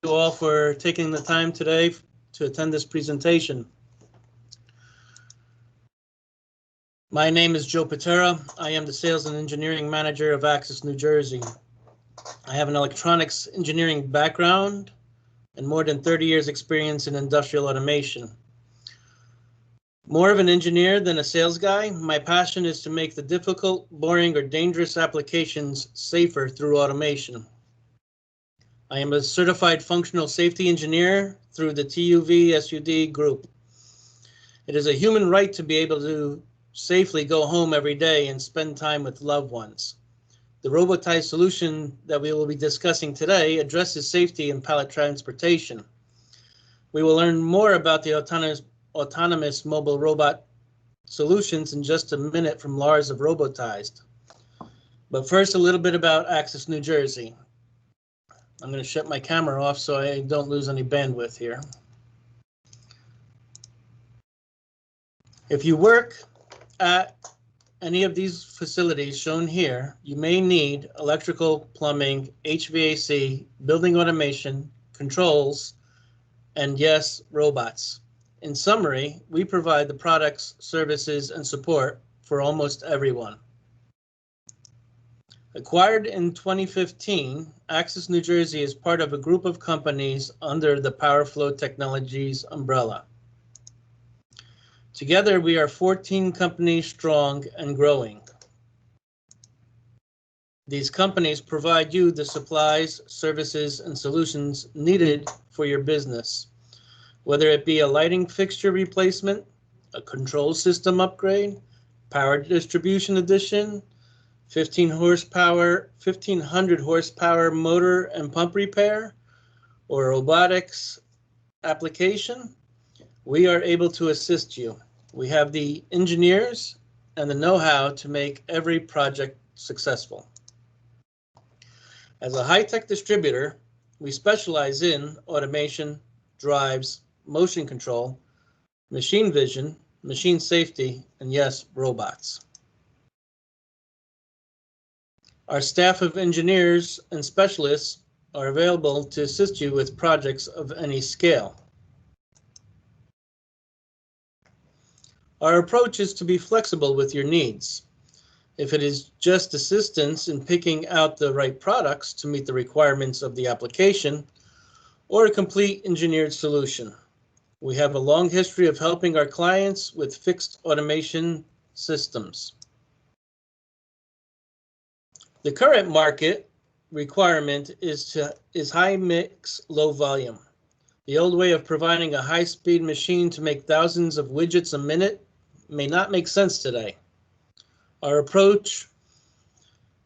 you all for taking the time today to attend this presentation. My name is Joe Patera. I am the Sales and Engineering Manager of Access New Jersey. I have an electronics engineering background and more than 30 years experience in industrial automation. More of an engineer than a sales guy, my passion is to make the difficult, boring, or dangerous applications safer through automation. I am a certified functional safety engineer through the TUV-SUD group. It is a human right to be able to safely go home every day and spend time with loved ones. The Robotize solution that we will be discussing today addresses safety in pallet transportation. We will learn more about the autonomous mobile robot solutions in just a minute from Lars of Robotize. But first, a little bit about Access New Jersey. I'm going to shut my camera off so I don't lose any bandwidth here. If you work at any of these facilities shown here, you may need electrical, plumbing, HVAC, building automation, controls, and yes, robots. In summary, we provide the products, services, and support for almost everyone. Acquired in 2015, Access New Jersey is part of a group of companies under the PowerFlow Technologies umbrella. Together, we are 14 companies strong and growing. These companies provide you the supplies, services, and solutions needed for your business, whether it be a lighting fixture replacement, a control system upgrade, power distribution addition, 1500 horsepower motor and pump repair, or robotics application. We are able to assist you. We have the engineers and the know-how to make every project successful. As a high-tech distributor, we specialize in automation, drives, motion control, machine vision, machine safety, and yes, robots. Our staff of engineers and specialists are available to assist you with projects of any scale. Our approach is to be flexible with your needs. If it is just assistance in picking out the right products to meet the requirements of the application, or a complete engineered solution. We have a long history of helping our clients with fixed automation systems. The current market requirement is high mix, low volume. The old way of providing a high-speed machine to make thousands of widgets a minute may not make sense today. Our approach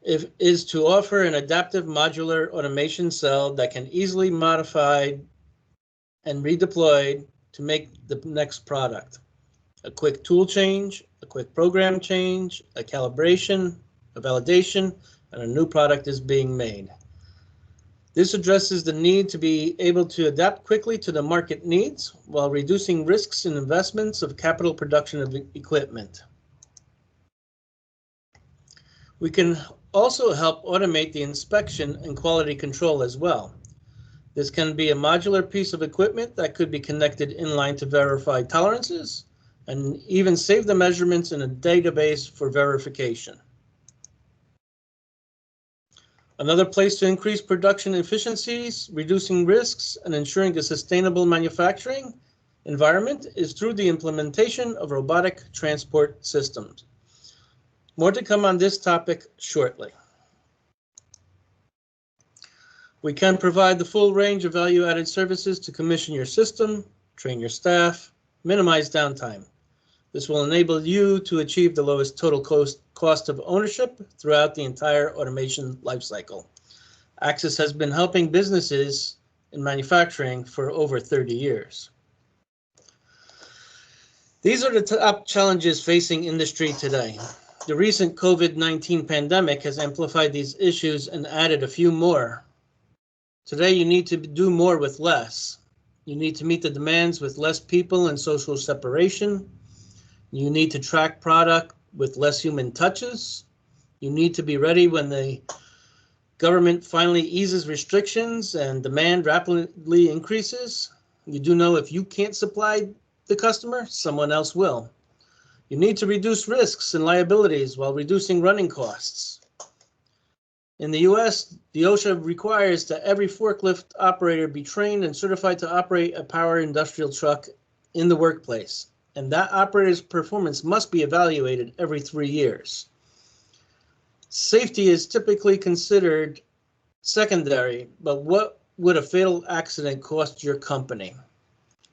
is to offer an adaptive modular automation cell that can easily be modified and redeployed to make the next product. A quick tool change, a quick program change, a calibration, a validation, and a new product is being made. This addresses the need to be able to adapt quickly to the market needs while reducing risks and investments of capital production of equipment. We can also help automate the inspection and quality control as well. This can be a modular piece of equipment that could be connected inline to verify tolerances and even save the measurements in a database for verification. Another place to increase production efficiencies, reducing risks, and ensuring a sustainable manufacturing environment is through the implementation of robotic transport systems. More to come on this topic shortly. We can provide the full range of value-added services to commission your system, train your staff, minimize downtime. This will enable you to achieve the lowest total cost of ownership throughout the entire automation lifecycle. Access has been helping businesses in manufacturing for over 30 years. These are the top challenges facing industry today. The recent COVID-19 pandemic has amplified these issues and added a few more. Today, you need to do more with less. You need to meet the demands with less people and social separation. You need to track product with less human touches. You need to be ready when the government finally eases restrictions and demand rapidly increases, you do know if you can't supply the customer, someone else will. You need to reduce risks and liabilities while reducing running costs. In the US, the OSHA requires that every forklift operator be trained and certified to operate a power industrial truck in the workplace, and that operator's performance must be evaluated every 3 years. Safety is typically considered secondary, but what would a fatal accident cost your company?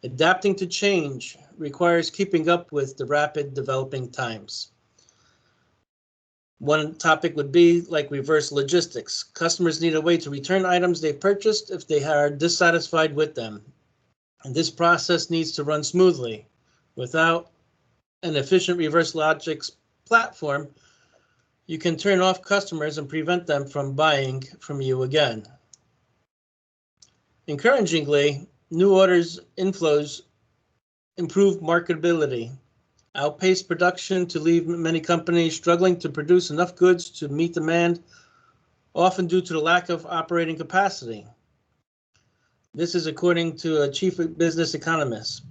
Adapting to change requires keeping up with the rapid developing times. One topic would be like reverse logistics. Customers need a way to return items they purchased if they are dissatisfied with them. And this process needs to run smoothly. Without an efficient reverse logistics platform, you can turn off customers and prevent them from buying from you again. Encouragingly, new orders inflows improve marketability, outpace production to leave many companies struggling to produce enough goods to meet demand, often due to the lack of operating capacity. This is according to a chief business economist.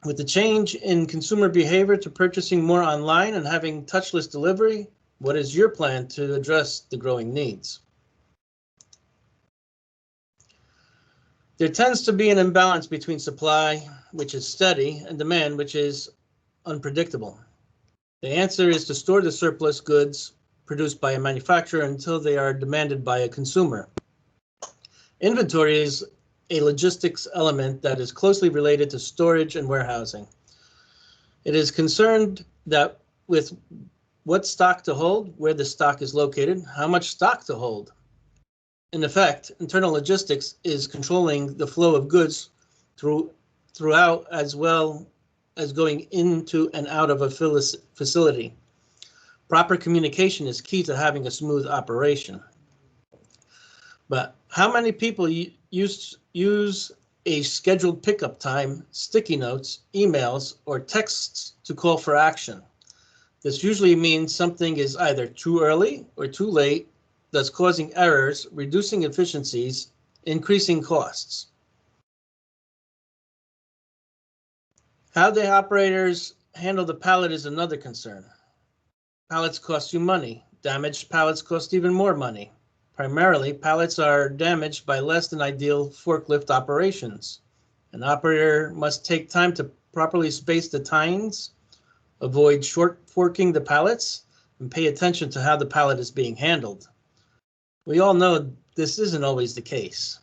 With the change in consumer behavior to purchasing more online and having touchless delivery, what is your plan to address the growing needs? There tends to be an imbalance between supply, which is steady, and demand, which is unpredictable. The answer is to store the surplus goods produced by a manufacturer until they are demanded by a consumer. Inventory is a logistics element that is closely related to storage and warehousing. It is concerned that with what stock to hold, where the stock is located, how much stock to hold. In effect, internal logistics is controlling the flow of goods throughout as well as going into and out of a facility. Proper communication is key to having a smooth operation. But how many people use a scheduled pickup time, sticky notes, emails, or texts to call for action? This usually means something is either too early or too late, thus causing errors, reducing efficiencies, increasing costs. How the operators handle the pallet is another concern. Pallets cost you money. Damaged pallets cost even more money. Primarily, pallets are damaged by less than ideal forklift operations. An operator must take time to properly space the tines, avoid short forking the pallets, and pay attention to how the pallet is being handled. We all know this isn't always the case.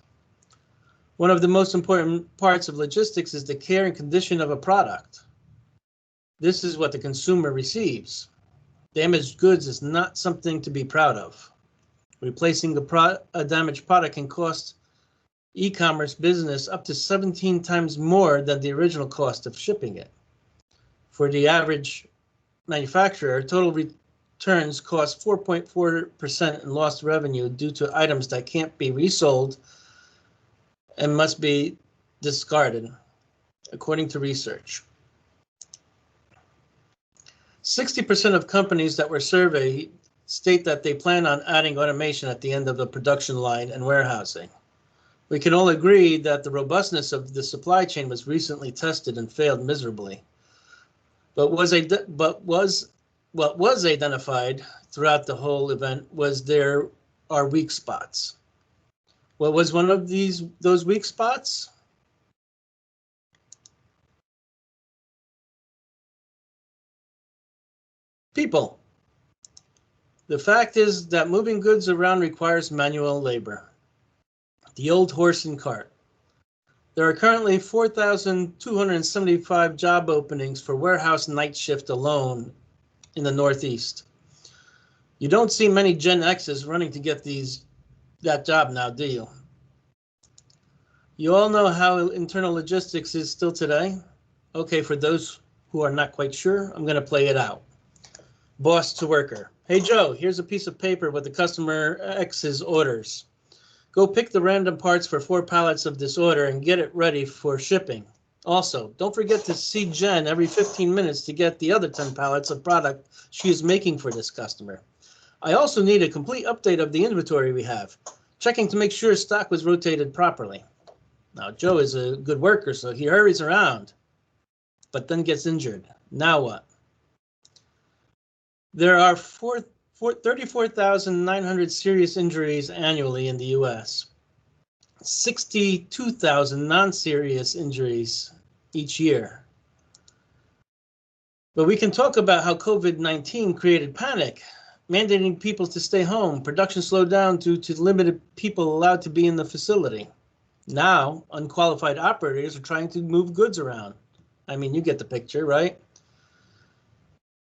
One of the most important parts of logistics is the care and condition of a product. This is what the consumer receives. Damaged goods is not something to be proud of. Replacing a damaged product can cost e-commerce business up to 17 times more than the original cost of shipping it. For the average manufacturer, total returns cost 4.4% in lost revenue due to items that can't be resold and must be discarded, according to research. 60% of companies that were surveyed state that they plan on adding automation at the end of the production line and warehousing. We can all agree that the robustness of the supply chain was recently tested and failed miserably. But what was identified throughout the whole event was there are weak spots. What was one of those weak spots? People. The fact is that moving goods around requires manual labor. The old horse and cart. There are currently 4,275 job openings for warehouse night shift alone in the Northeast. You don't see many Gen X's running to get that job now, do you? You all know how internal logistics is still today? Okay, for those who are not quite sure, I'm going to play it out. Boss to worker. Hey Joe, here's a piece of paper with the customer X's orders. Go pick the random parts for 4 pallets of this order and get it ready for shipping. Also, don't forget to see Jen every 15 minutes to get the other 10 pallets of product she is making for this customer. I also need a complete update of the inventory we have, checking to make sure stock was rotated properly. Now, Joe is a good worker, so he hurries around, but then gets injured. Now what? There are 34,900 serious injuries annually in the US, 62,000 non-serious injuries each year. But we can talk about how COVID-19 created panic, mandating people to stay home. Production slowed down due to limited people allowed to be in the facility. Now, unqualified operators are trying to move goods around. I mean, you get the picture, right?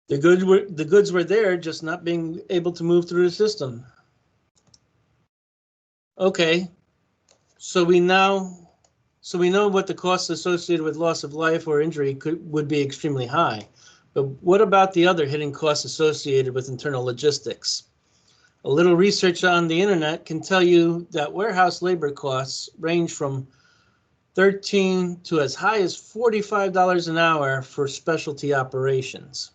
The goods were there, just not being able to move through the system. Okay, so we know what the costs associated with loss of life or injury would be extremely high. But what about the other hidden costs associated with internal logistics? A little research on the internet can tell you that warehouse labor costs range from $13 to as high as $45 an hour for specialty operations.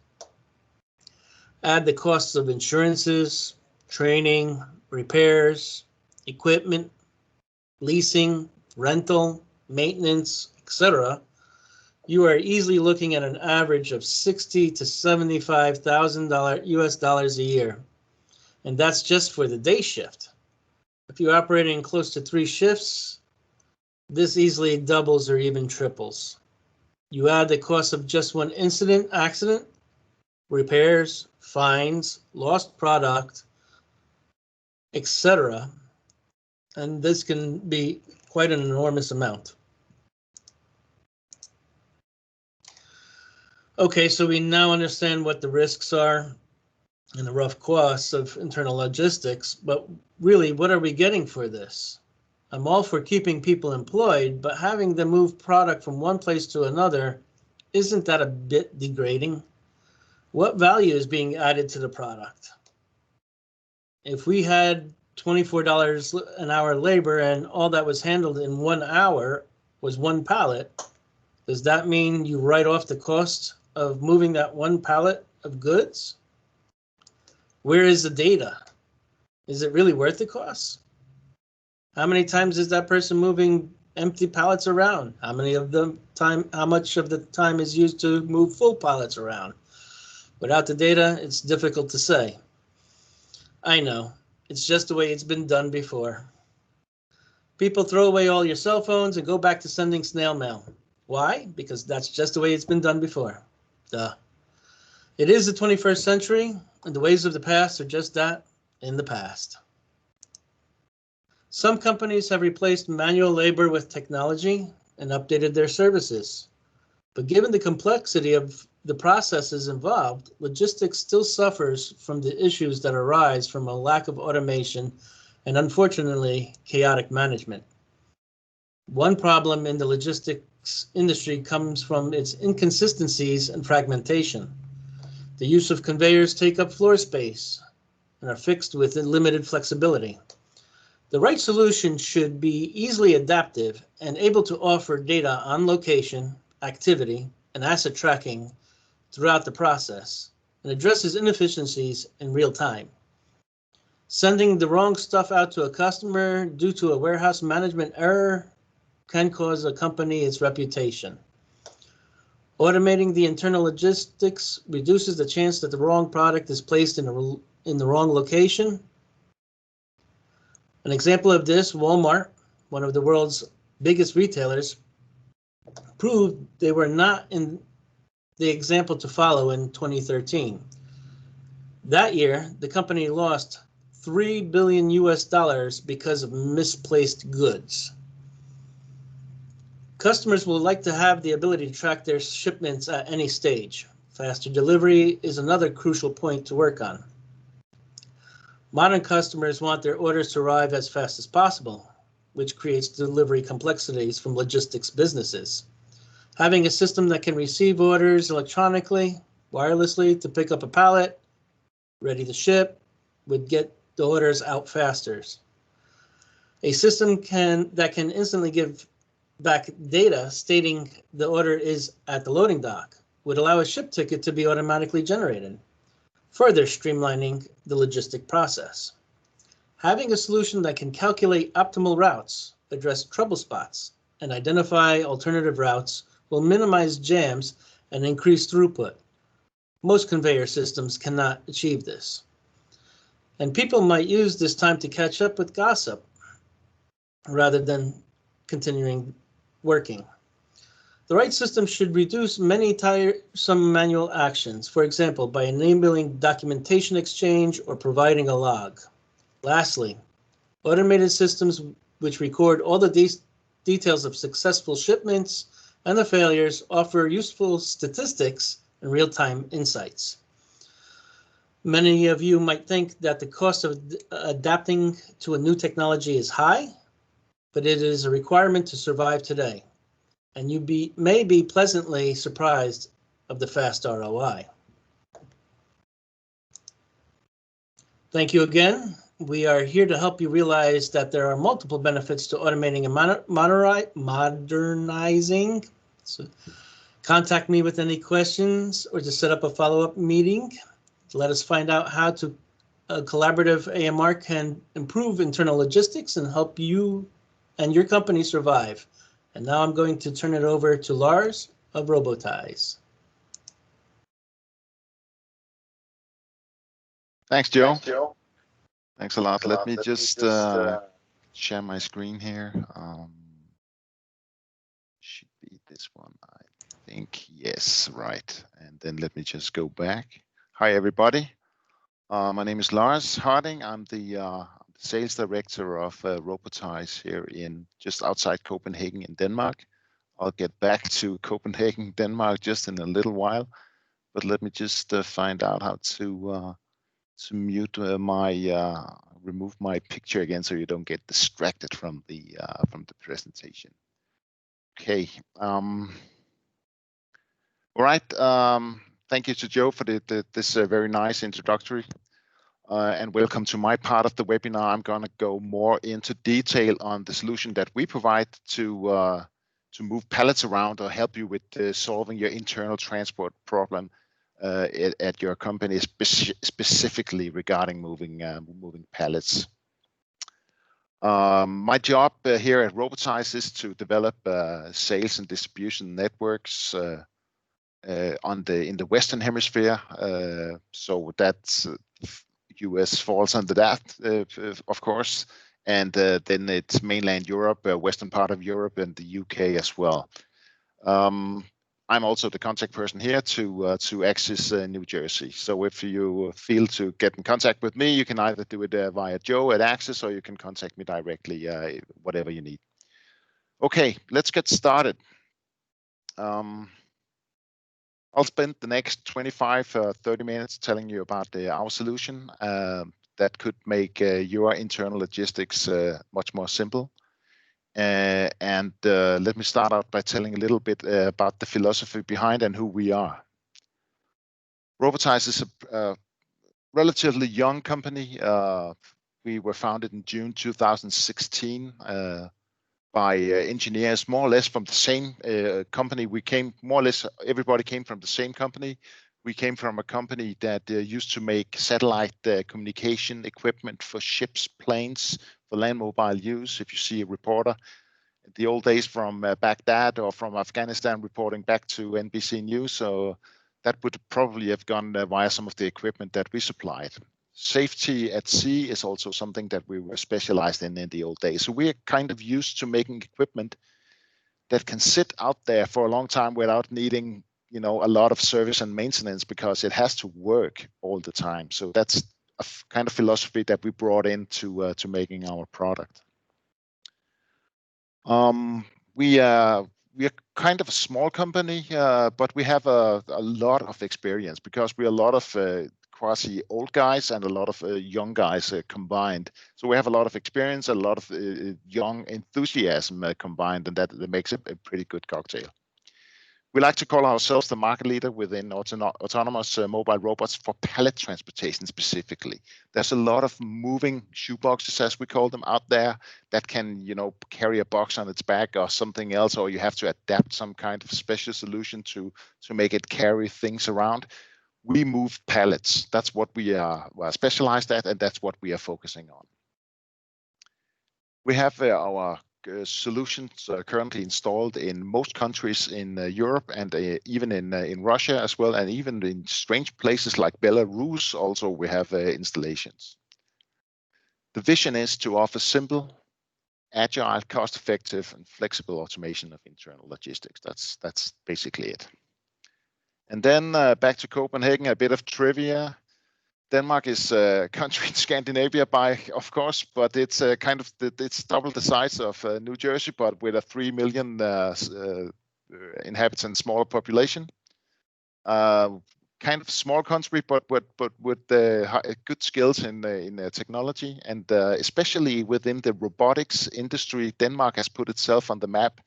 Add the costs of insurances, training, repairs, equipment, leasing, rental, maintenance, etc. You are easily looking at an average of $60,000 to $75,000 US dollars a year. And that's just for the day shift. If you're operating close to 3 shifts, this easily doubles or even triples. You add the cost of just one accident, repairs, fines, lost product, etc. And this can be quite an enormous amount. Okay, so we now understand what the risks are and the rough costs of internal logistics, but really, what are we getting for this? I'm all for keeping people employed, but having them move product from one place to another, isn't that a bit degrading? What value is being added to the product? If we had $24 an hour labor and all that was handled in 1 hour was 1 pallet, does that mean you write off the cost of moving that 1 pallet of goods? Where is the data? Is it really worth the cost? How many times is that person moving empty pallets around? How much of the time is used to move full pallets around? Without the data, it's difficult to say. I know, it's just the way it's been done before. People throw away all your cell phones and go back to sending snail mail. Why? Because that's just the way it's been done before. Duh. It is the 21st century, and the ways of the past are just that, in the past. Some companies have replaced manual labor with technology and updated their services. But given the complexity of the processes involved, logistics still suffers from the issues that arise from a lack of automation and, unfortunately, chaotic management. One problem in the logistics industry comes from its inconsistencies and fragmentation. The use of conveyors take up floor space and are fixed with limited flexibility. The right solution should be easily adaptive and able to offer data on location, activity, and asset tracking throughout the process, and addresses inefficiencies in real time. Sending the wrong stuff out to a customer due to a warehouse management error can cause a company its reputation. Automating the internal logistics reduces the chance that the wrong product is placed in the wrong location. An example of this, Walmart, one of the world's biggest retailers, proved they were not in the example to follow in 2013. That year, the company lost $3 billion US because of misplaced goods. Customers will like to have the ability to track their shipments at any stage. Faster delivery is another crucial point to work on. Modern customers want their orders to arrive as fast as possible, which creates delivery complexities from logistics businesses. Having a system that can receive orders electronically, wirelessly to pick up a pallet, ready to ship, would get the orders out faster. A system that can instantly give back data stating the order is at the loading dock would allow a ship ticket to be automatically generated. further streamlining the logistic process. Having a solution that can calculate optimal routes, address trouble spots, and identify alternative routes will minimize jams and increase throughput. Most conveyor systems cannot achieve this. And people might use this time to catch up with gossip rather than continuing working. The right system should reduce many tiresome manual actions, for example, by enabling documentation exchange or providing a log. Lastly, automated systems which record all the details of successful shipments and the failures offer useful statistics and real-time insights. Many of you might think that the cost of adapting to a new technology is high, but it is a requirement to survive today, and you may be pleasantly surprised of the fast ROI. Thank you again. We are here to help you realize that there are multiple benefits to automating and modernizing. So contact me with any questions or to set up a follow-up meeting. Let us find out how a collaborative AMR can improve internal logistics and help you and your company survive. And now I'm going to turn it over to Lars of Robotize. Thanks, Joe. Thanks a lot. Let me just share my screen here. Should be this one, I think. Yes, right. And then let me just go back. Hi, everybody. My name is Lars Harding. I'm the sales director of Robotize here in just outside Copenhagen in Denmark. I'll get back to Copenhagen, Denmark just in a little while, but let me just find out how to mute remove my picture again so you don't get distracted from the presentation. Okay. All right. Thank you to Joe for this very nice introductory. And welcome to my part of the webinar. I'm going to go more into detail on the solution that we provide to move pallets around or help you with solving your internal transport problem at your company, specifically regarding moving pallets. My job here at Robotize is to develop sales and distribution networks in the Western Hemisphere. So that's US falls under that, of course, and then it's mainland Europe, western part of Europe, and the UK as well. I'm also the contact person here to Axis New Jersey. So if you feel to get in contact with me, you can either do it via Joe at Axis, or you can contact me directly, whatever you need. Okay, let's get started. I'll spend the next 25-30 minutes telling you about our solution that could make your internal logistics much more simple. And let me start out by telling a little bit about the philosophy behind and who we are. Robotize is a relatively young company. We were founded in June 2016 by engineers more or less from the same company. We came more or less, everybody came from the same company. We came from a company that used to make satellite communication equipment for ships, planes, for land mobile use. If you see a reporter, the old days from Baghdad or from Afghanistan reporting back to NBC News, so that would probably have gone via some of the equipment that we supplied. Safety at sea is also something that we were specialized in the old days. So we're kind of used to making equipment that can sit out there for a long time without needing, a lot of service and maintenance, because it has to work all the time. So that's a kind of philosophy that we brought into to making our product. We are kind of a small company, but we have a lot of experience because we're a lot of quasi old guys and a lot of young guys combined. So we have a lot of experience, a lot of young enthusiasm combined, and that makes it a pretty good cocktail. We like to call ourselves the market leader within autonomous mobile robots for pallet transportation specifically. There's a lot of moving shoeboxes, as we call them, out there that can, carry a box on its back or something else, or you have to adapt some kind of special solution to make it carry things around. We move pallets. That's what we are specialized at, and that's what we are focusing on. We have our solutions currently installed in most countries in Europe and even in Russia as well, and even in strange places like Belarus. Also, we have installations. The vision is to offer simple, agile, cost-effective, and flexible automation of internal logistics. That's basically it. And then back to Copenhagen, a bit of trivia. Denmark is a country in Scandinavia, of course, but it's it's double the size of New Jersey, but with a 3 million inhabitants, smaller population. Kind of small country, but with good skills in technology, and especially within the robotics industry, Denmark has put itself on the map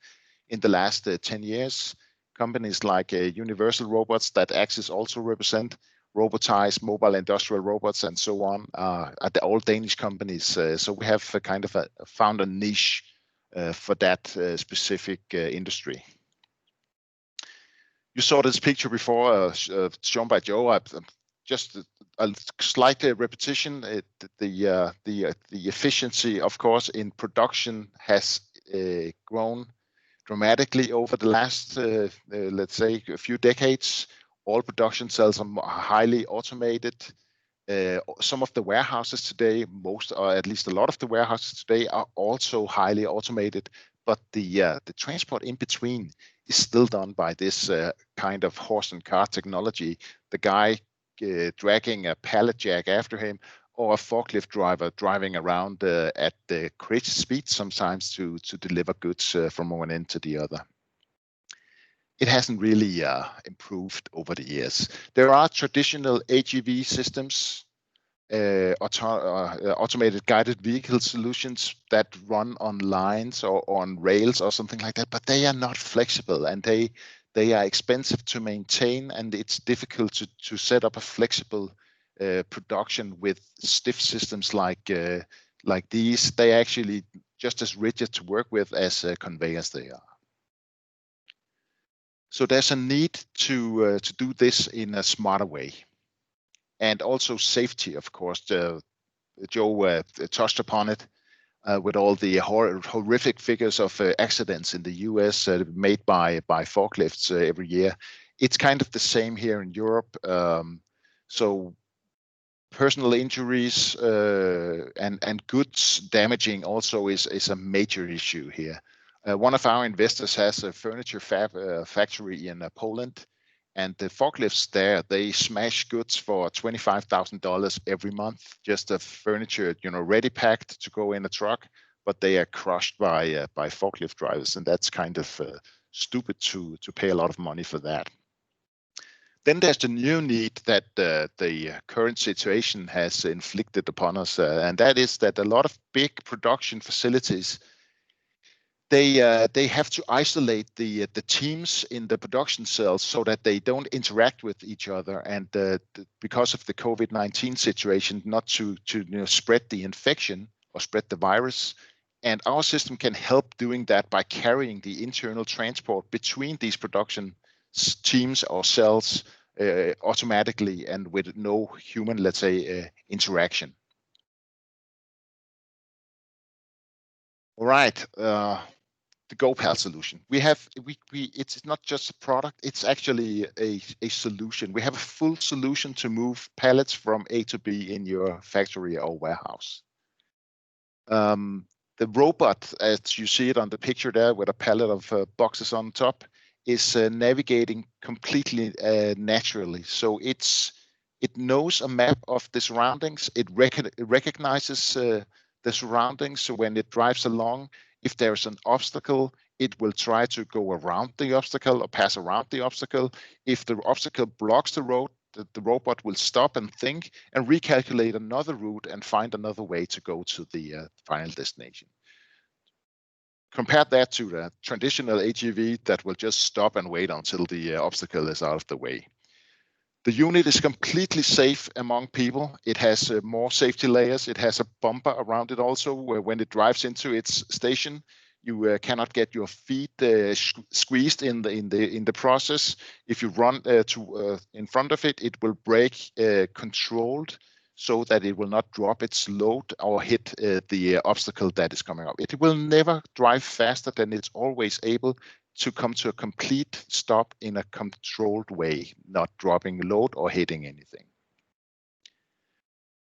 in the last 10 years. Companies like Universal Robots that Axis also represent, Robotize Mobile Industrial Robots, and so on, are the all Danish companies. So we have found a niche for that specific industry. You saw this picture before, shown by Joe. Just a slight repetition. The efficiency, of course, in production has grown dramatically over the last, let's say, a few decades. All production cells are highly automated. Some of the warehouses today, or at least a lot of the warehouses today, are also highly automated. But the transport in between is still done by this kind of horse and cart technology. The guy dragging a pallet jack after him, or a forklift driver driving around at the crazy speed sometimes to deliver goods from one end to the other. It hasn't really improved over the years. There are traditional AGV systems, automated guided vehicle solutions that run on lines or on rails or something like that, but they are not flexible, and they are expensive to maintain, and it's difficult to set up a flexible production with stiff systems like these. They are actually just as rigid to work with as conveyors they are. So there's a need to do this in a smarter way, and also safety, of course. Joe touched upon it with all the horrific figures of accidents in the US made by forklifts every year. It's kind of the same here in Europe. So personal injuries and goods damaging also is a major issue here. One of our investors has a furniture factory in Poland, and the forklifts there, they smash goods for $25,000 every month, just the furniture, ready packed to go in a truck, but they are crushed by forklift drivers, and that's kind of stupid to pay a lot of money for that. Then there's the new need that the current situation has inflicted upon us, and that is that a lot of big production facilities, they have to isolate the teams in the production cells so that they don't interact with each other, and because of the COVID-19 situation, not to spread the infection or spread the virus. And our system can help doing that by carrying the internal transport between these production teams or cells automatically and with no human, let's say, interaction. All right. The GoPal solution. It's not just a product, it's actually a solution. We have a full solution to move pallets from A to B in your factory or warehouse. The robot, as you see it on the picture there with a pallet of boxes on top, is navigating completely naturally. So it knows a map of the surroundings. It recognizes the surroundings. So when it drives along, if there's an obstacle, it will try to go around the obstacle or pass around the obstacle. If the obstacle blocks the road, the robot will stop and think and recalculate another route and find another way to go to the final destination. Compare that to the traditional AGV that will just stop and wait until the obstacle is out of the way. The unit is completely safe among people. It has more safety layers. It has a bumper around it also, where when it drives into its station, You cannot get your feet squeezed in the process. If you run in front of it, it will brake controlled so that it will not drop its load or hit the obstacle that is coming up. It will never drive faster than it's always able to come to a complete stop in a controlled way, not dropping load or hitting anything.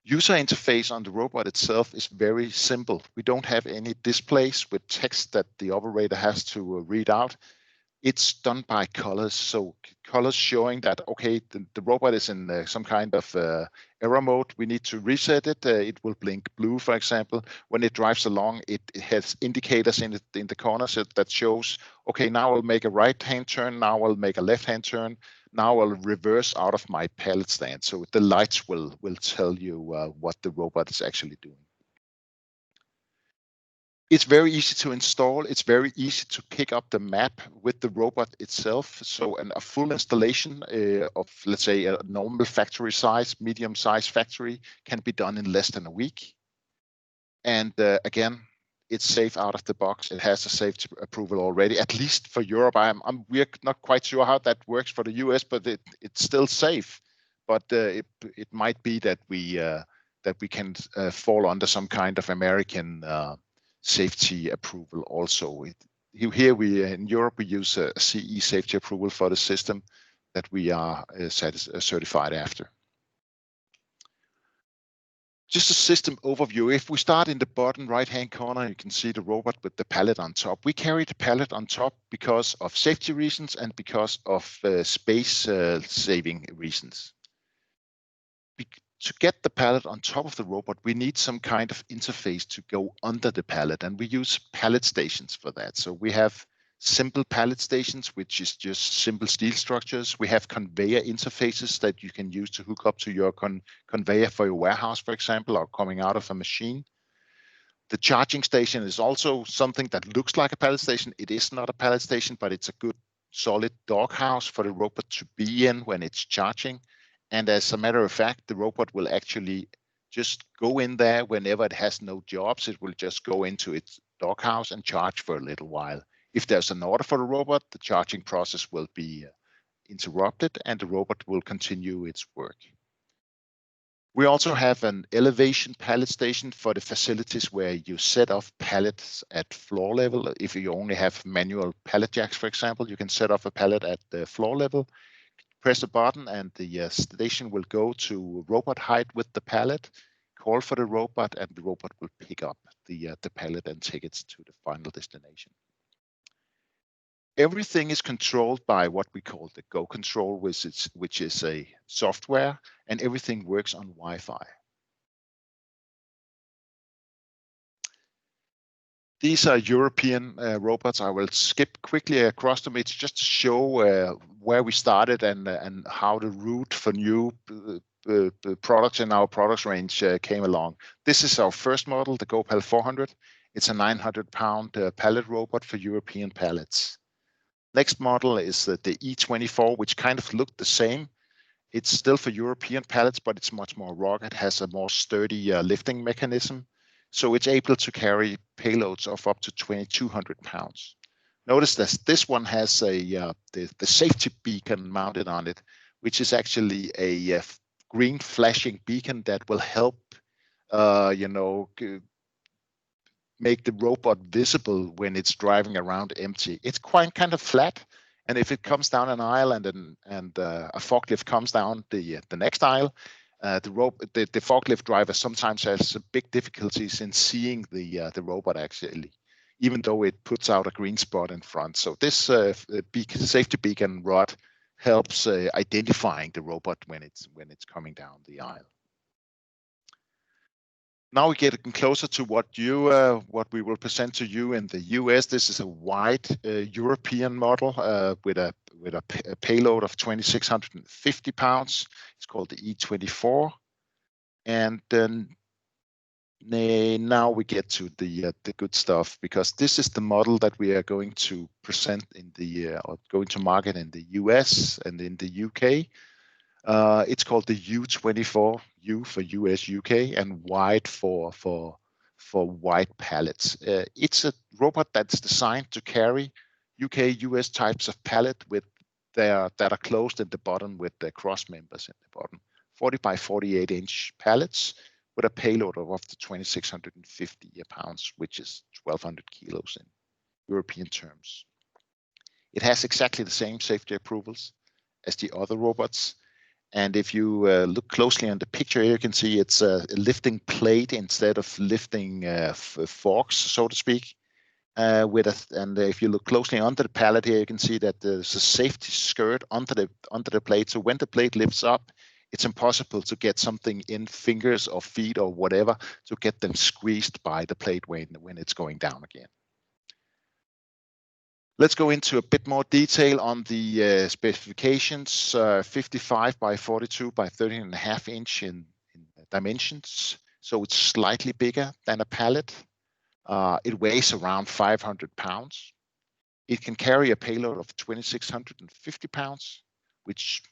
User interface on the robot itself is very simple. We don't have any displays with text that the operator has to read out. It's done by colors. So colors showing that, okay, the robot is in some kind of error mode. We need to reset it. It will blink blue, for example. When it drives along, it has indicators in the corners that shows, okay, now I'll make a right-hand turn. Now I'll make a left-hand turn. Now I'll reverse out of my pallet stand. So the lights will tell you what the robot is actually doing. It's very easy to install. It's very easy to pick up the map with the robot itself. So a full installation of, let's say, a normal factory size, medium size factory can be done in less than a week. And again, it's safe out of the box. It has a safety approval already, at least for Europe. We're not quite sure how that works for the US, but it's still safe. But it might be that we can fall under some kind of American safety approval also. Here in Europe, we use a CE safety approval for the system that we are certified after. Just a system overview. If we start in the bottom right-hand corner, you can see the robot with the pallet on top. We carry the pallet on top because of safety reasons and because of space saving reasons. To get the pallet on top of the robot, we need some kind of interface to go under the pallet, and we use pallet stations for that. So we have simple pallet stations, which is just simple steel structures. We have conveyor interfaces that you can use to hook up to your conveyor for your warehouse, for example, or coming out of a machine. The charging station is also something that looks like a pallet station. It is not a pallet station, but it's a good solid doghouse for the robot to be in when it's charging. And as a matter of fact, the robot will actually just go in there whenever it has no jobs. It will just go into its doghouse and charge for a little while. If there's an order for the robot, the charging process will be interrupted and the robot will continue its work. We also have an elevation pallet station for the facilities where you set off pallets at floor level. If you only have manual pallet jacks, for example, you can set off a pallet at the floor level. Press a button and the station will go to robot height with the pallet, call for the robot, and the robot will pick up the pallet and take it to the final destination. Everything is controlled by what we call the GoControl, which is a software, and everything works on Wi-Fi. These are European robots. I will skip quickly across them. It's just to show where we started and how the route for new products in our products range came along. This is our first model, the GoPal 400. It's a 900-pound pallet robot for European pallets. Next model is the E24, which kind of looked the same. It's still for European pallets, but it's much more rugged. It has a more sturdy lifting mechanism. So it's able to carry payloads of up to 2,200 pounds. Notice that this one has the safety beacon mounted on it, which is actually a green flashing beacon that will help, make the robot visible when it's driving around empty. It's quite kind of flat, and if it comes down an aisle and a forklift comes down the next aisle, the forklift driver sometimes has big difficulties in seeing the robot actually, even though it puts out a green spot in front. So this safety beacon rod helps identifying the robot when it's coming down the aisle. Now we get closer to what we will present to you in the US. This is a wide European model with a payload of 2,650 pounds. It's called the E24, and then now we get to the good stuff, because this is the model that we are going to present in or going to market in the US and in the UK. It's called the U24, U for US, UK, and wide for wide pallets. It's a robot that's designed to carry UK, US types of pallet with that are closed at the bottom with the cross members at the bottom. 40 by 48 inch pallets with a payload of up to 2,650 pounds, which is 1,200 kilos in European terms. It has exactly the same safety approvals as the other robots. And if you look closely on the picture here, you can see it's a lifting plate instead of lifting forks, so to speak. And if you look closely under the pallet here, you can see that there's a safety skirt under the plate. So when the plate lifts up, it's impossible to get something in fingers or feet or whatever to get them squeezed by the plate when it's going down again. Let's go into a bit more detail on the specifications. 55 by 42 by 13.5 inch in dimensions. So it's slightly bigger than a pallet. It weighs around 500 pounds. It can carry a payload of 2,650 pounds, which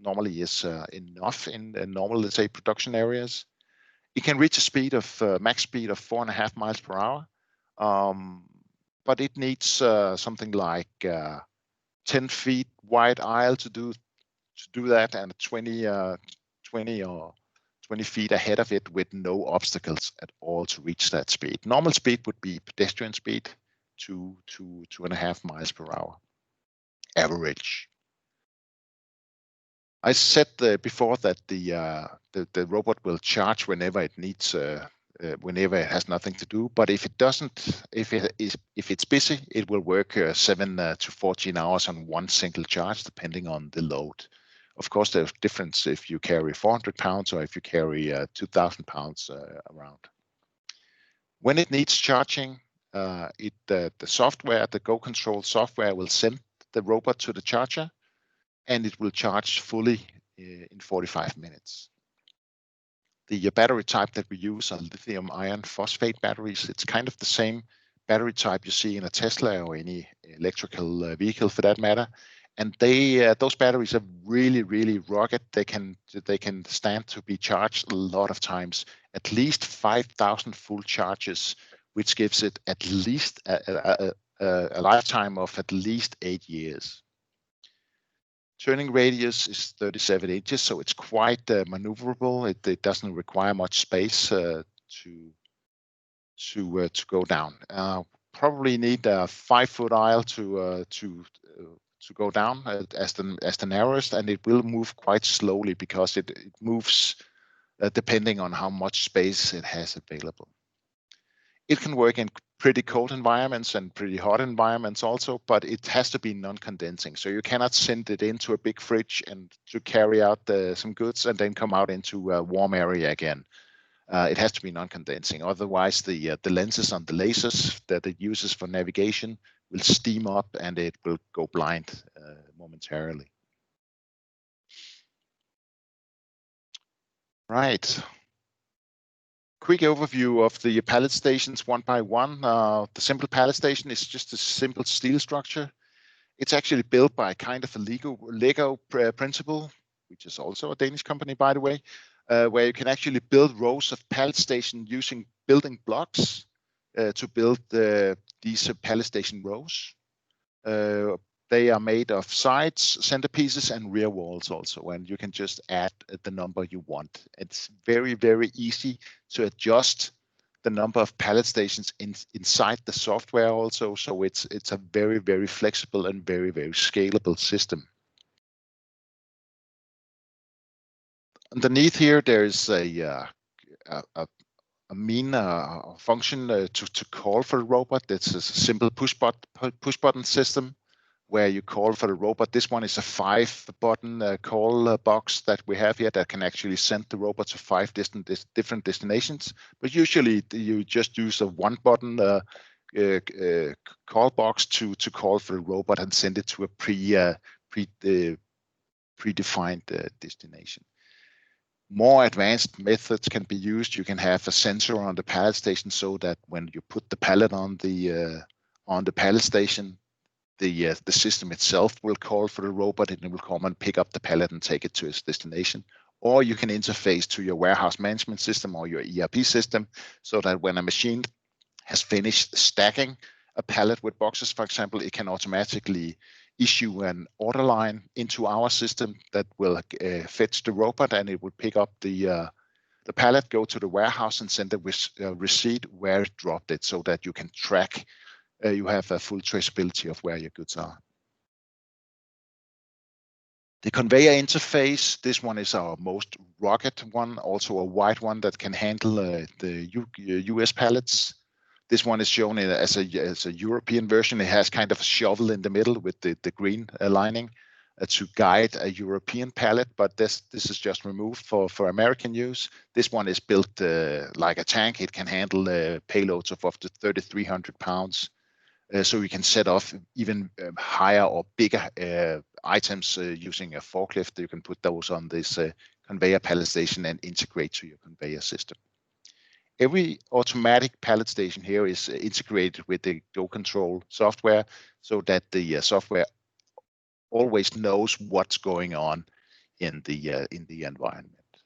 normally is enough in normal, let's say, production areas. It can reach a speed of max speed of 4.5 miles per hour. But it needs something like 10 feet wide aisle to do that, and 20 feet ahead of it with no obstacles at all to reach that speed. Normal speed would be pedestrian speed, 2.5 miles per hour, average. I said before that the robot will charge whenever it needs. Whenever it has nothing to do, but if it doesn't, if it's busy, it will work 7 to 14 hours on one single charge, depending on the load. Of course, there's a difference if you carry 400 pounds or if you carry 2,000 pounds around. When it needs charging, the software, the GoControl software, will send the robot to the charger, and it will charge fully in 45 minutes. The battery type that we use are lithium iron phosphate batteries. It's kind of the same battery type you see in a Tesla or any electrical vehicle for that matter. And those batteries are really, really rugged. They can stand to be charged a lot of times, at least 5,000 full charges, which gives it at least a lifetime of at least 8 years. Turning radius is 37 inches, so it's quite maneuverable. It doesn't require much space to go down. Probably need a 5-foot aisle to go down as the narrowest, and it will move quite slowly because it moves depending on how much space it has available. It can work in pretty cold environments and pretty hot environments also, but it has to be non-condensing. So you cannot send it into a big fridge and to carry out some goods and then come out into a warm area again. It has to be non-condensing. Otherwise, the lenses on the lasers that it uses for navigation will steam up and it will go blind momentarily. Right. Quick overview of the pallet stations one by one. The simple pallet station is just a simple steel structure. It's actually built by kind of a Lego principle, which is also a Danish company, by the way, where you can actually build rows of pallet station using building blocks to build these pallet station rows. They are made of sides, centerpieces, and rear walls also, and you can just add the number you want. It's very, very easy to adjust the number of pallet stations inside the software also, so it's a very, very flexible and very, very scalable system. Underneath here, there is a mean function to call for a robot. It's a simple push button system, where you call for the robot. This one is a 5-button call box that we have here that can actually send the robot to 5 different destinations. But usually you just use a 1-button call box to call for the robot and send it to a predefined destination. More advanced methods can be used. You can have a sensor on the pallet station so that when you put the pallet on the pallet station, the system itself will call for the robot and it will come and pick up the pallet and take it to its destination. or you can interface to your warehouse management system or your ERP system, so that when a machine has finished stacking a pallet with boxes, for example, it can automatically issue an order line into our system that will fetch the robot, and it will pick up the pallet, go to the warehouse, and send a receipt where it dropped it, so that you can track. You have a full traceability of where your goods are. The conveyor interface, this one is our most rugged one, also a wide one that can handle the US pallets. This one is shown as a European version. It has kind of a shovel in the middle with the green lining to guide a European pallet, but this is just removed for American use. This one is built like a tank. It can handle payloads of up to 3,300 pounds. So you can set off even higher or bigger items using a forklift. You can put those on this conveyor pallet station and integrate to your conveyor system. Every automatic pallet station here is integrated with the GoControl software, so that the software always knows what's going on in the environment.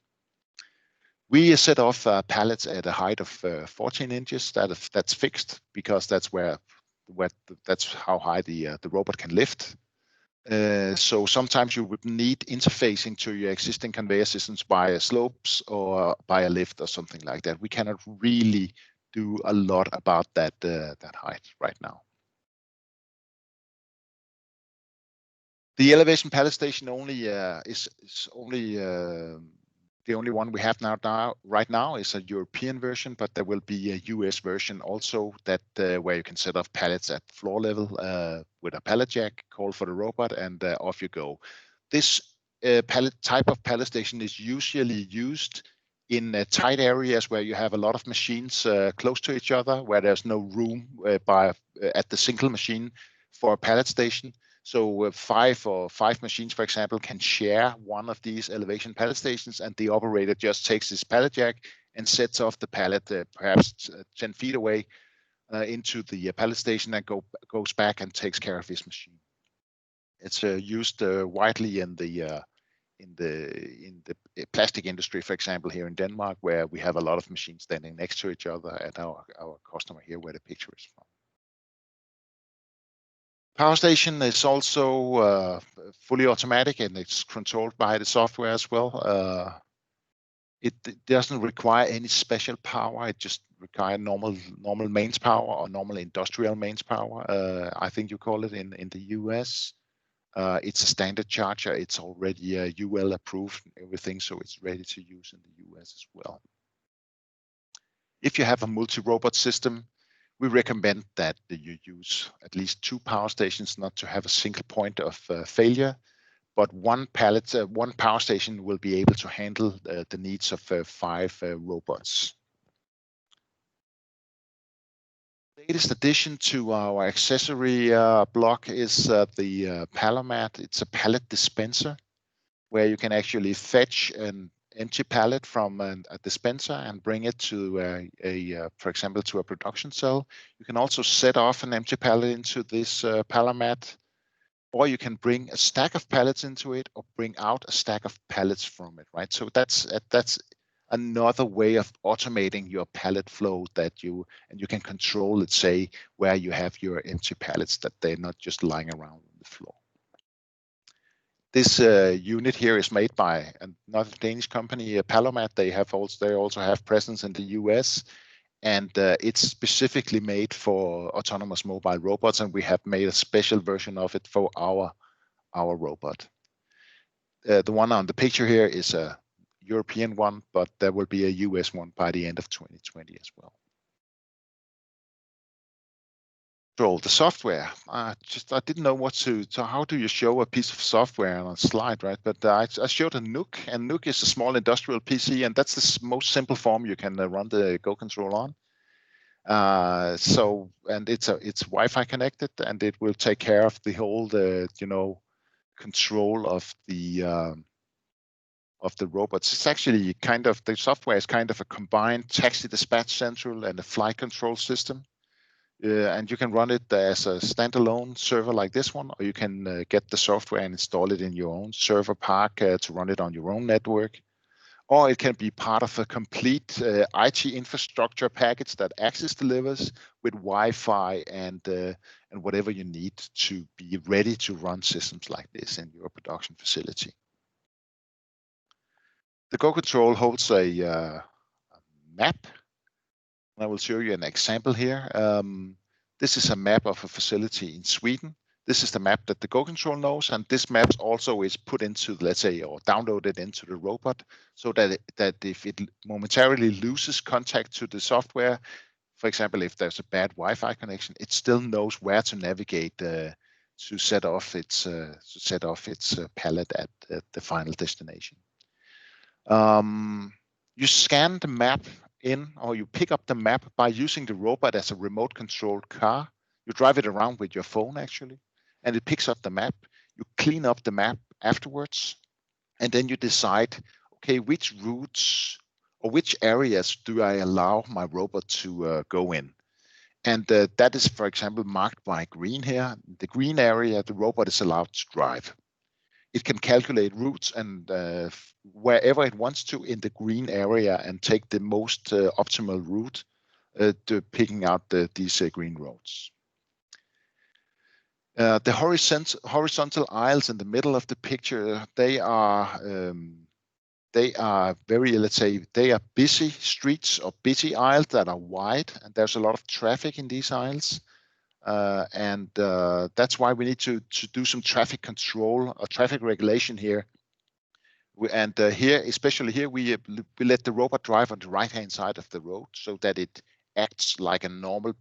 We set off pallets at a height of 14 inches. That's fixed because that's that's how high the robot can lift. So sometimes you would need interfacing to your existing conveyor systems by slopes or by a lift or something like that. We cannot really do a lot about that height right now. The elevation pallet station only is only the only one we have right now is a European version, but there will be a US version also that where you can set off pallets at floor level with a pallet jack, call for the robot, and off you go. This type of pallet station is usually used in tight areas where you have a lot of machines close to each other, where there's no room at the single machine for a pallet station. So five machines, for example, can share one of these elevation pallet stations, and the operator just takes his pallet jack and sets off the pallet perhaps 10 feet away into the pallet station, and goes back and takes care of his machine. It's used widely in the plastic industry, for example, here in Denmark, where we have a lot of machines standing next to each other, and our customer here, where the picture is from. Power station is also fully automatic, and it's controlled by the software as well. It doesn't require any special power. It just requires normal mains power or normal industrial mains power. I think you call it in the US. It's a standard charger. It's already UL approved and everything, so it's ready to use in the US as well. If you have a multi-robot system, we recommend that you use at least 2 power stations, not to have a single point of failure, but one power station will be able to handle the needs of 5 robots. The latest addition to our accessory block is the Palomat. It's a pallet dispenser where you can actually fetch an empty pallet from a dispenser and bring it to for example, to a production cell. You can also set off an empty pallet into this Palomat, or you can bring a stack of pallets into it, or bring out a stack of pallets from it, right? So that's another way of automating your pallet flow, that you can control, let's say, where you have your empty pallets, that they're not just lying around on the floor. This unit here is made by another Danish company, Palomat. They also have presence in the US, and it's specifically made for autonomous mobile robots, and we have made a special version of it for our robot. The one on the picture here is a European one, but there will be a US one by the end of 2020 as well. So the software, I didn't know how do you show a piece of software on a slide, right? But I showed a NUC, and NUC is a small industrial PC, and that's the most simple form you can run the GoControl on. And it's Wi-Fi connected, and it will take care of the whole control of the robots. It's actually the software is kind of a combined taxi dispatch central and a flight control system. And you can run it as a standalone server like this one, or you can get the software and install it in your own server park to run it on your own network. or it can be part of a complete IT infrastructure package that Axis delivers with Wi-Fi and whatever you need to be ready to run systems like this in your production facility. The GoControl holds a map. I will show you an example here. This is a map of a facility in Sweden. This is the map that the GoControl knows, and this map also is put into, let's say, or downloaded into the robot, so that if it momentarily loses contact to the software, for example, if there's a bad Wi-Fi connection, it still knows where to navigate to set off its pallet at the final destination. You scan the map in, or you pick up the map by using the robot as a remote controlled car. You drive it around with your phone actually, and it picks up the map. You clean up the map afterwards, and then you decide, okay, which routes or which areas do I allow my robot to go in? And that is, for example, marked by green here. The green area, the robot is allowed to drive. It can calculate routes and wherever it wants to in the green area and take the most optimal route to picking out these green roads. The horizontal aisles in the middle of the picture, they are very, let's say, they are busy streets or busy aisles that are wide, and there's a lot of traffic in these aisles. That's why we need to do some traffic control or traffic regulation here. Here, especially here, we let the robot drive on the right-hand side of the road so that it acts like a normal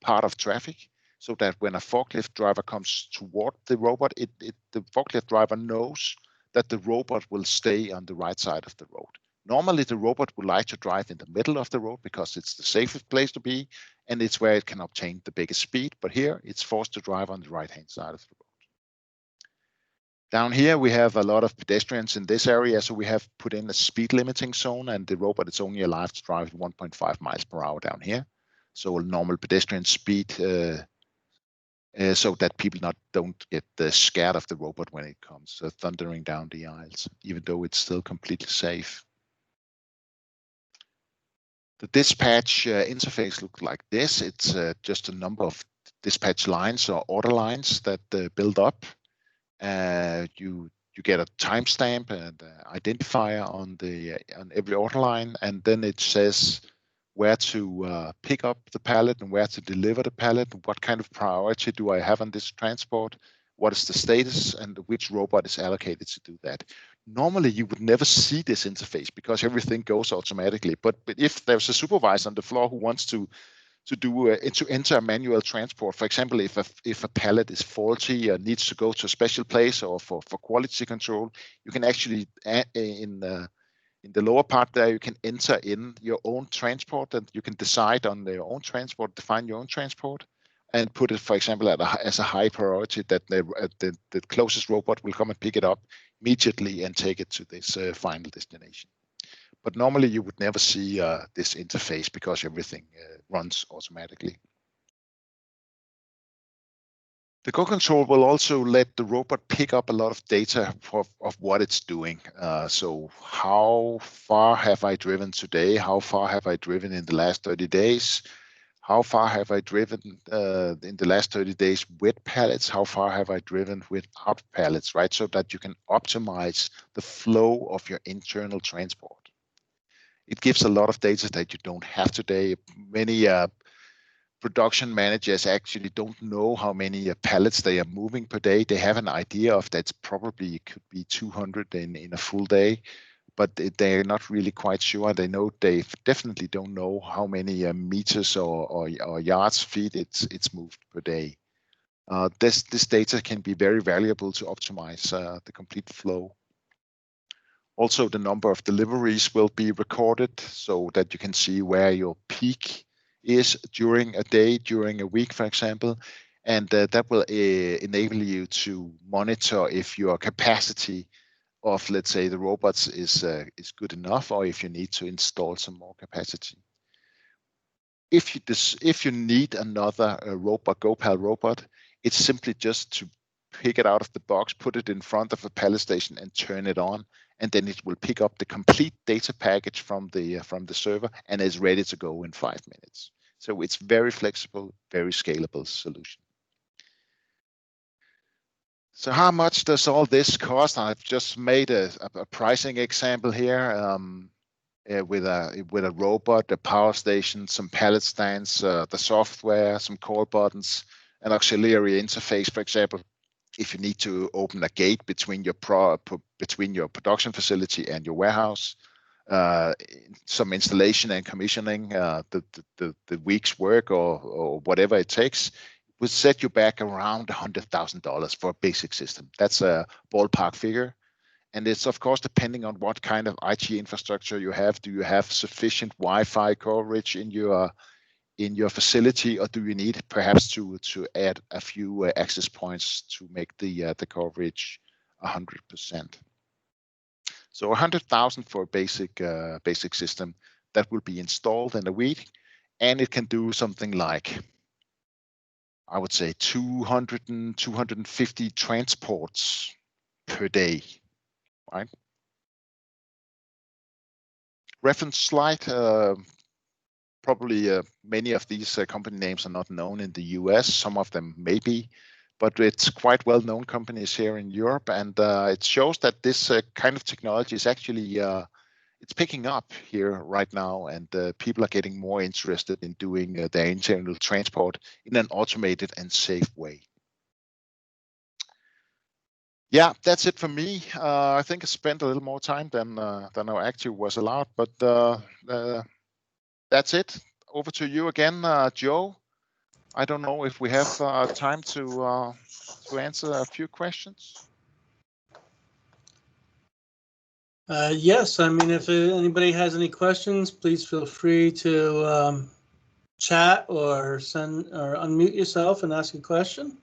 part of traffic, so that when a forklift driver comes toward the robot, the forklift driver knows that the robot will stay on the right side of the road. Normally, the robot would like to drive in the middle of the road because it's the safest place to be, and it's where it can obtain the biggest speed. But here, it's forced to drive on the right-hand side of the road. Down here, we have a lot of pedestrians in this area, so we have put in a speed limiting zone, and the robot is only allowed to drive 1.5 miles per hour down here. So a normal pedestrian speed, so that people don't get scared of the robot when it comes thundering down the aisles, even though it's still completely safe. The dispatch interface looks like this. It's just a number of dispatch lines or order lines that build up. You get a timestamp and identifier on every order line, and then it says where to pick up the pallet and where to deliver the pallet. What kind of priority do I have on this transport? What is the status, and which robot is allocated to do that? Normally, you would never see this interface because everything goes automatically. But if there's a supervisor on the floor who wants to enter a manual transport, for example, if a pallet is faulty or needs to go to a special place or for quality control, you can actually in the lower part there, you can enter in your own transport, and you can decide on your own transport, define your own transport, and put it, for example, as a high priority that the closest robot will come and pick it up immediately and take it to this final destination. But normally you would never see this interface because everything runs automatically. The GoControl will also let the robot pick up a lot of data of what it's doing. So how far have I driven today? How far have I driven in the last 30 days? How far have I driven in the last 30 days with pallets? How far have I driven without pallets, right? So that you can optimize the flow of your internal transport. It gives a lot of data that you don't have today. Many production managers actually don't know how many pallets they are moving per day. They have an idea of that probably it could be 200 in a full day, but they're not really quite sure. They definitely don't know how many meters or yards feet it's moved per day. This data can be very valuable to optimize the complete flow. Also, the number of deliveries will be recorded so that you can see where your peak is during a day, during a week, for example, and that will enable you to monitor if your capacity of, let's say, the robots is good enough, or if you need to install some more capacity. If you need another robot, GoPal robot, it's simply just to pick it out of the box, put it in front of a pallet station, and turn it on, and then it will pick up the complete data package from the server and is ready to go in 5 minutes. So it's very flexible, very scalable solution. So how much does all this cost? I've just made a pricing example here with a robot, a power station, some pallet stands, the software, some call buttons, an auxiliary interface, for example. If you need to open a gate between your production facility and your warehouse, some installation and commissioning, the week's work or whatever it takes, will set you back around $100,000 for a basic system. That's a ballpark figure. And it's of course depending on what kind of IT infrastructure you have. Do you have sufficient Wi-Fi coverage in your facility, or do you need perhaps to add a few access points to make the coverage 100%? So 100,000 for a basic system that will be installed in a week, and it can do something like, I would say, 250 transports per day, right? Reference slide. Probably many of these company names are not known in the US. Some of them may be, but it's quite well-known companies here in Europe, and it shows that this kind of technology is actually it's picking up here right now, and people are getting more interested in doing their internal transport in an automated and safe way. Yeah, that's it for me. I think I spent a little more time than I actually was allowed, but that's it. Over to you again, Joe. I don't know if we have time to answer a few questions. Yes, I mean, if anybody has any questions, please feel free to chat or unmute yourself and ask a question.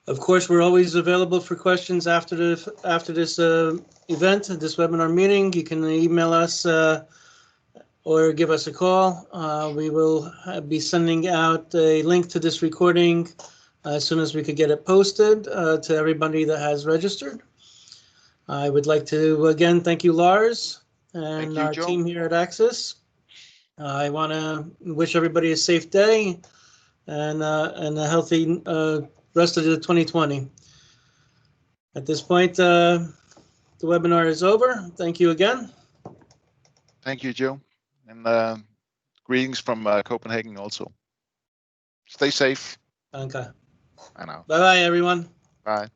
Of course, we're always available for questions after this event, this webinar meeting. You can email us or give us a call. We will be sending out a link to this recording as soon as we could get it posted to everybody that has registered. I would like to again thank you, Lars, and our team here at Axis. I want to wish everybody a safe day and a healthy rest of the 2020. At this point, the webinar is over. Thank you again. Thank you, Joe. And greetings from Copenhagen also. Stay safe. Okay. I know. Bye-bye, everyone. Bye.